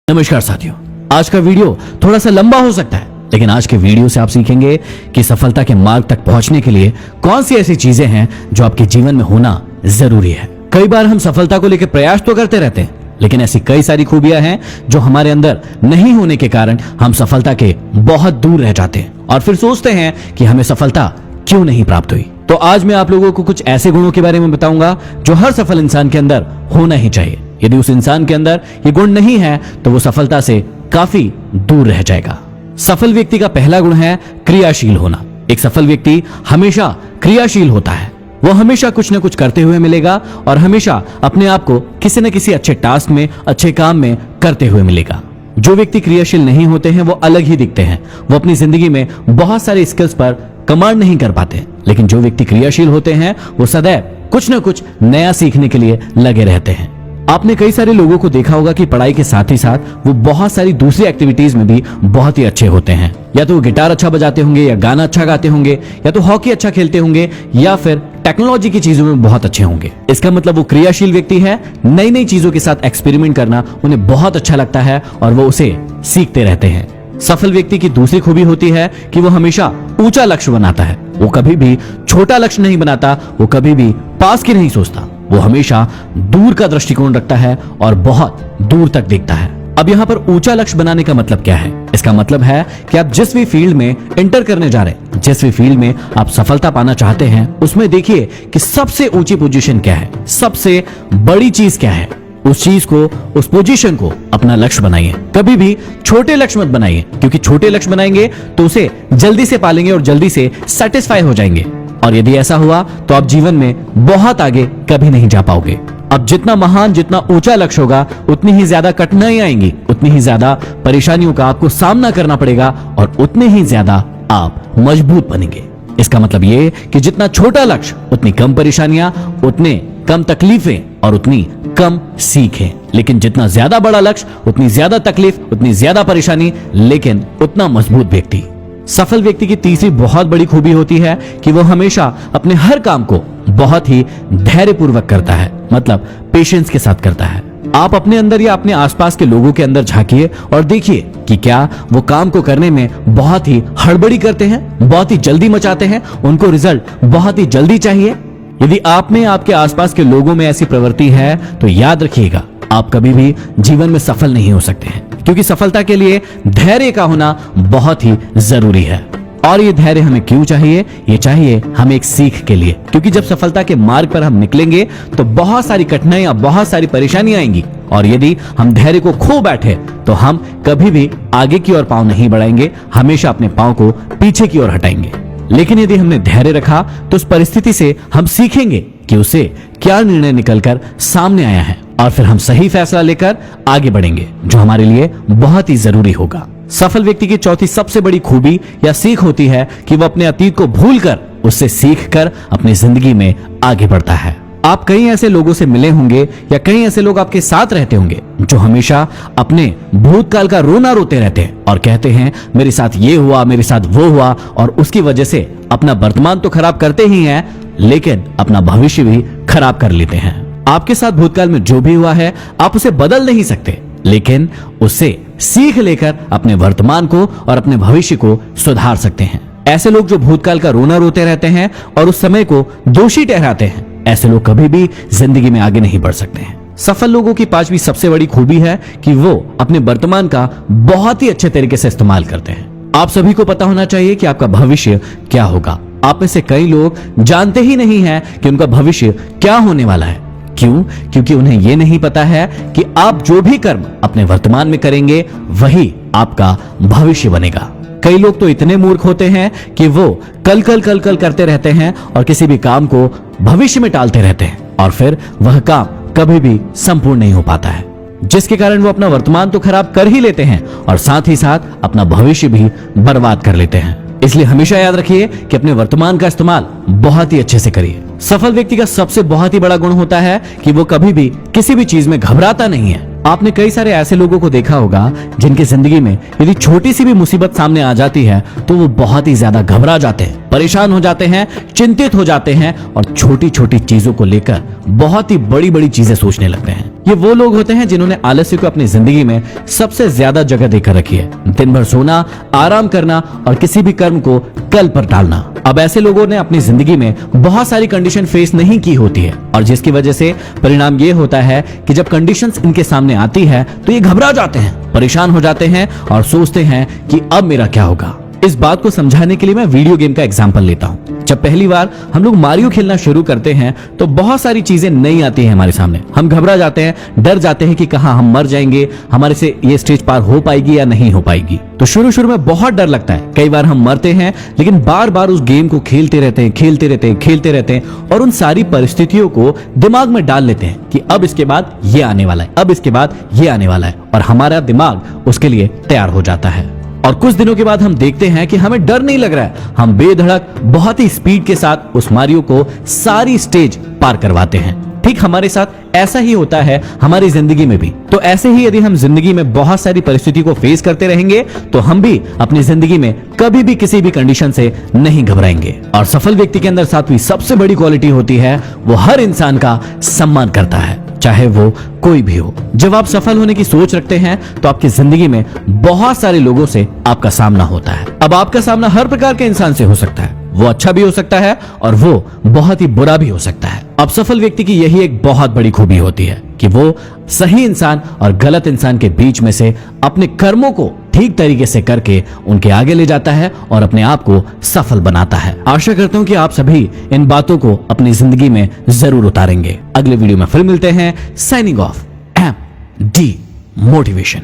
नमस्कार साथियों, आज का वीडियो थोड़ा सा लंबा हो सकता है, लेकिन आज के वीडियो से आप सीखेंगे कि सफलता के मार्ग तक पहुंचने के लिए कौन सी ऐसी चीजें हैं जो आपके जीवन में होना जरूरी है। कई बार हम सफलता को लेकर प्रयास तो करते रहते हैं, लेकिन ऐसी कई सारी खूबियां हैं जो हमारे अंदर नहीं होने के कारण हम सफलता के बहुत दूर रह जाते हैं और फिर सोचते हैं कि हमें सफलता क्यों नहीं प्राप्त हुई। तो आज मैं आप लोगों को कुछ ऐसे गुणों के बारे में बताऊंगा जो हर सफल इंसान के अंदर होना ही चाहिए। यदि उस इंसान के अंदर ये गुण नहीं है तो वो सफलता से काफी दूर रह जाएगा। सफल व्यक्ति का पहला गुण है क्रियाशील होना। एक सफल व्यक्ति हमेशा क्रियाशील होता है। वो हमेशा कुछ न कुछ करते हुए मिलेगा और हमेशा अपने आप को किसी न किसी अच्छे टास्क में, अच्छे काम में करते हुए मिलेगा। जो व्यक्ति क्रियाशील नहीं होते हैं वो अलग ही दिखते हैं। वो अपनी जिंदगी में बहुत सारे स्किल्स पर कमांड नहीं कर पाते, लेकिन जो व्यक्ति क्रियाशील होते हैं वो सदैव कुछ न कुछ नया सीखने के लिए लगे रहते हैं। आपने कई सारे लोगों को देखा होगा कि पढ़ाई के साथ ही साथ वो बहुत सारी दूसरी एक्टिविटीज में भी बहुत ही अच्छे होते हैं। या तो वो गिटार अच्छा बजाते होंगे, या गाना अच्छा गाते होंगे, या तो हॉकी अच्छा खेलते होंगे, या फिर टेक्नोलॉजी की चीजों में बहुत अच्छे होंगे। इसका मतलब वो क्रियाशील व्यक्ति है। नई नई चीजों के साथ एक्सपेरिमेंट करना उन्हें बहुत अच्छा लगता है और वो उसे सीखते रहते हैं। सफल व्यक्ति की दूसरी खूबी होती है कि वो हमेशा ऊंचा लक्ष्य बनाता है। वो कभी भी छोटा लक्ष्य नहीं बनाता, वो कभी भी पास की नहीं सोचता। वो हमेशा दूर का दृष्टिकोण रखता है और बहुत दूर तक देखता है। अब यहाँ पर ऊंचा लक्ष्य बनाने का मतलब क्या है? इसका मतलब है कि आप जिस भी फील्ड में एंटर करने जा रहे हैं, जिस भी फील्ड में आप सफलता पाना चाहते हैं, उसमें देखिए कि सबसे ऊंची पोजीशन क्या है, सबसे बड़ी चीज क्या है। उस चीज को, उस पोजीशन को अपना लक्ष्य बनाइए। कभी भी छोटे लक्ष्य मत बनाइए, क्योंकि छोटे लक्ष्य बनाएंगे तो उसे जल्दी से पालेंगे और जल्दी से सेटिस्फाई हो जाएंगे। और यदि ऐसा हुआ तो आप जीवन में बहुत आगे कभी नहीं जा पाओगे। अब जितना महान, जितना ऊंचा लक्ष्य होगा, उतनी ही ज्यादा कठिनाई आएंगी, उतनी ही ज्यादा परेशानियों का आपको सामना करना पड़ेगा और उतने ही ज्यादा आप मजबूत बनेंगे। इसका मतलब ये कि जितना छोटा लक्ष्य उतनी कम परेशानियां, उतने कम तकलीफें और उतनी कम सीखें। लेकिन जितना ज्यादा बड़ा लक्ष्य उतनी ज्यादा तकलीफ, उतनी ज्यादा परेशानी, लेकिन उतना मजबूत व्यक्ति। सफल व्यक्ति की तीसरी बहुत बड़ी खूबी होती है कि वो हमेशा अपने हर काम को बहुत ही धैर्यपूर्वक करता है, मतलब पेशेंस के साथ करता है। आप अपने अंदर या अपने आसपास के लोगों के अंदर झांकिए और देखिए कि क्या वो काम को करने में बहुत ही हड़बड़ी करते हैं, बहुत ही जल्दी मचाते हैं, उनको रिजल्ट बहुत ही जल्दी चाहिए। यदि आप में, आपके आसपास के लोगों में ऐसी प्रवृत्ति है तो याद रखिएगा, आप कभी भी जीवन में सफल नहीं हो सकते हैं, क्योंकि सफलता के लिए धैर्य का होना बहुत ही जरूरी है। और ये धैर्य हमें क्यों चाहिए? ये चाहिए हमें एक सीख के लिए, क्योंकि जब सफलता के मार्ग पर हम निकलेंगे तो बहुत सारी कठिनाइयां, बहुत सारी परेशानियां आएंगी और यदि हम धैर्य को खो बैठे तो हम कभी भी आगे की ओर पांव नहीं बढ़ाएंगे, हमेशा अपने पांव को पीछे की ओर हटाएंगे। लेकिन यदि हमने धैर्य रखा तो उस परिस्थिति से हम सीखेंगे कि उसे क्या निर्णय निकलकर सामने आया है और फिर हम सही फैसला लेकर आगे बढ़ेंगे, जो हमारे लिए बहुत ही जरूरी होगा। सफल व्यक्ति की चौथी सबसे बड़ी खूबी या सीख होती है कि वह अपने अतीत को भूलकर उससे सीखकर अपनी जिंदगी में आगे बढ़ता है। आप कई ऐसे लोगों से मिले होंगे या कई ऐसे लोग आपके साथ रहते होंगे जो हमेशा अपने भूतकाल का रोना रोते रहते हैं और कहते हैं मेरे साथ ये हुआ, मेरे साथ वो हुआ, और उसकी वजह से अपना वर्तमान तो खराब करते ही हैं, लेकिन अपना भविष्य भी खराब कर लेते हैं। आपके साथ भूतकाल में जो भी हुआ है आप उसे बदल नहीं सकते, लेकिन उससे सीख लेकर अपने वर्तमान को और अपने भविष्य को सुधार सकते हैं। ऐसे लोग जो भूतकाल का रोना रोते रहते हैं और उस समय को दोषी ठहराते हैं, ऐसे लोग कभी भी जिंदगी में आगे नहीं बढ़ सकते हैं। सफल लोगों की पांचवी सबसे बड़ी खूबी है कि वो अपने वर्तमान का बहुत ही अच्छे तरीके से इस्तेमाल करते हैं। आप सभी को पता होना चाहिए कि आपका भविष्य क्या होगा। आप में से कई लोग जानते ही नहीं हैं कि उनका भविष्य क्या होने वाला है। क्यों? क्योंकि उन्हें यह नहीं पता है कि आप जो भी कर्म अपने वर्तमान में करेंगे वही आपका भविष्य बनेगा। कई लोग तो इतने मूर्ख होते हैं कि वो कल कल कल कल करते रहते हैं और किसी भी काम को भविष्य में टालते रहते हैं और फिर वह काम कभी भी संपूर्ण नहीं हो पाता है, जिसके कारण वो अपना वर्तमान तो खराब कर ही लेते हैं और साथ ही साथ अपना भविष्य भी बर्बाद कर लेते हैं। इसलिए हमेशा याद रखिए कि अपने वर्तमान का इस्तेमाल बहुत ही अच्छे से करिए। सफल व्यक्ति का सबसे बहुत ही बड़ा गुण होता है कि वो कभी भी किसी भी चीज में घबराता नहीं है। आपने कई सारे ऐसे लोगों को देखा होगा जिनकी जिंदगी में यदि छोटी सी भी मुसीबत सामने आ जाती है तो वो बहुत ही ज्यादा घबरा जाते हैं, परेशान हो जाते हैं, चिंतित हो जाते हैं और छोटी छोटी चीजों को लेकर बहुत ही बड़ी बड़ी चीजें सोचने लगते हैं। ये वो लोग होते हैं जिन्होंने आलस्य को अपनी जिंदगी में सबसे ज्यादा जगह देकर रखी है। दिन भर सोना, आराम करना और किसी भी कर्म को कल पर टालना। अब ऐसे लोगों ने अपनी जिंदगी में बहुत सारी कंडीशन फेस नहीं की होती है और जिसकी वजह से परिणाम ये होता है कि जब कंडीशंस इनके सामने आती है तो ये घबरा जाते हैं, परेशान हो जाते हैं और सोचते हैं कि अब मेरा क्या होगा। इस बात को समझाने के लिए मैं वीडियो गेम का एग्जांपल लेता हूं। जब पहली बार हम लोग मारियो खेलना शुरू करते हैं तो बहुत सारी चीजें नई आती हैं हमारे सामने। हम घबरा जाते हैं, डर जाते हैं कि कहां हम मर जाएंगे, हमारे से ये स्टेज पार हो पाएगी या नहीं हो पाएगी। तो शुरू में बहुत डर लगता है, कई बार हम मरते हैं, लेकिन बार बार उस गेम को खेलते रहते हैं और उन सारी परिस्थितियों को दिमाग में डाल लेते हैं कि अब इसके बाद ये आने वाला है, अब इसके बाद ये आने वाला है और हमारा दिमाग उसके लिए तैयार हो जाता है। और कुछ दिनों के बाद हम देखते हैं कि हमें डर नहीं लग रहा है, हम बेधड़क बहुत ही स्पीड के साथ उस मारियो को सारी स्टेज पार करवाते हैं। ठीक हमारे साथ ऐसा ही होता है हमारी जिंदगी में भी। तो ऐसे ही यदि हम जिंदगी में बहुत सारी परिस्थिति को फेस करते रहेंगे तो हम भी अपनी जिंदगी में कभी भी किसी भी कंडीशन से नहीं घबराएंगे। और सफल व्यक्ति के अंदर सातवीं सबसे बड़ी क्वालिटी होती है, वो हर इंसान का सम्मान करता है, चाहे वो कोई भी हो। जब आप सफल होने की सोच रखते हैं तो आपकी जिंदगी में बहुत सारे लोगों से आपका सामना होता है। अब आपका सामना हर प्रकार के इंसान से हो सकता है, वो अच्छा भी हो सकता है और वो बहुत ही बुरा भी हो सकता है। अब सफल व्यक्ति की यही एक बहुत बड़ी खूबी होती है कि वो सही इंसान और गलत इंसान के बीच में से अपने कर्मों को ठीक तरीके से करके उनके आगे ले जाता है और अपने आप को सफल बनाता है। आशा करता हूं कि आप सभी इन बातों को अपनी जिंदगी में जरूर उतारेंगे। अगले वीडियो में फिर मिलते हैं। Signing off, MD motivation.